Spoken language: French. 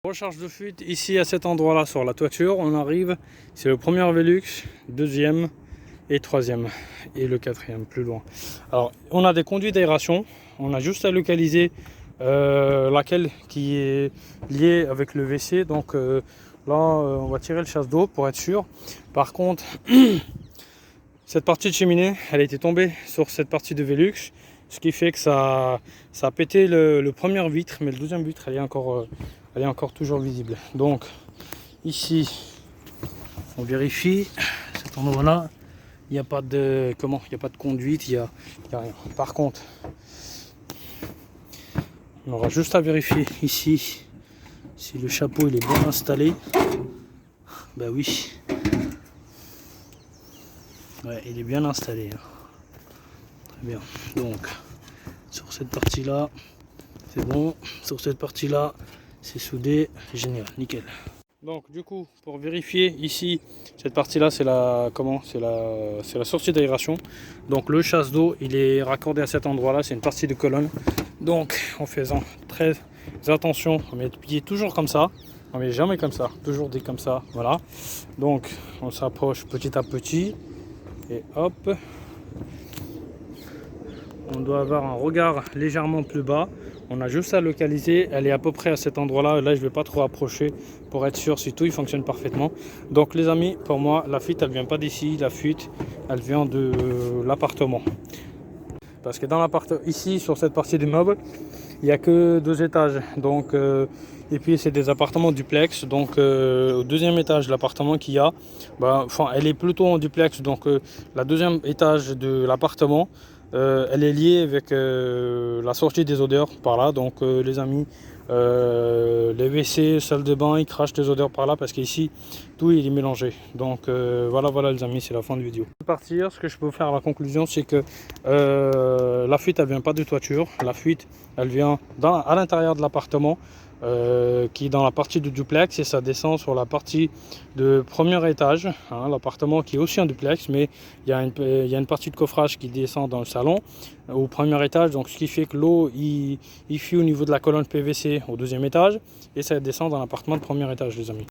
Recharge de fuite ici à cet endroit là sur la toiture. On arrive, c'est le premier Velux, deuxième et troisième et le quatrième plus loin. Alors on a des conduits d'aération, on a juste à localiser laquelle qui est liée avec le WC. Donc là on va tirer le chasse d'eau pour être sûr. Par contre cette partie de cheminée elle a été tombée sur cette partie de Velux, ce qui fait que ça a pété le premier vitre, mais le deuxième vitre elle est encore toujours visible. Donc ici on vérifie cet endroit là, il n'y a pas de il n'y a pas de conduite, il y a rien. Par contre on aura juste à vérifier ici si le chapeau il est bien installé. Ben oui, ouais, il est bien installé, hein. Très bien. Donc sur cette partie là c'est bon, sur cette partie là c'est soudé, génial, nickel. Donc du coup pour vérifier ici cette partie là c'est la c'est la sortie d'aération. Donc le chasse d'eau il est raccordé à cet endroit là, c'est une partie de colonne. Donc en faisant très attention, on met le pied toujours comme ça, on met jamais comme ça, toujours dit comme ça, voilà. Donc on s'approche petit à petit et hop, on doit avoir un regard légèrement plus bas. On a juste à localiser, elle est à peu près à cet endroit là. Là je ne vais pas trop approcher pour être sûr si tout il fonctionne parfaitement. Donc les amis, pour moi la fuite elle vient pas d'ici, la fuite elle vient de l'appartement. Parce que dans l'appartement, ici sur cette partie du meuble, il n'y a que 2 étages. Donc, et puis c'est des appartements duplex. Donc au deuxième étage l'appartement qu'il y a, elle est plutôt en duplex. Donc la deuxième étage de l'appartement, elle est liée avec la sortie des odeurs par là. Donc les amis, les WC, salle de bain, ils crachent des odeurs par là parce qu'ici tout il est mélangé. Donc voilà les amis, c'est la fin de vidéo. Pour partir, ce que je peux faire à la conclusion, c'est que la fuite elle vient pas de toiture, la fuite elle vient à l'intérieur de l'appartement. Qui est dans la partie du duplex et ça descend sur la partie de premier étage, hein, l'appartement qui est aussi un duplex, mais il y a une partie de coffrage qui descend dans le salon au premier étage, donc ce qui fait que l'eau il fuit au niveau de la colonne PVC au deuxième étage et ça descend dans l'appartement de premier étage les amis.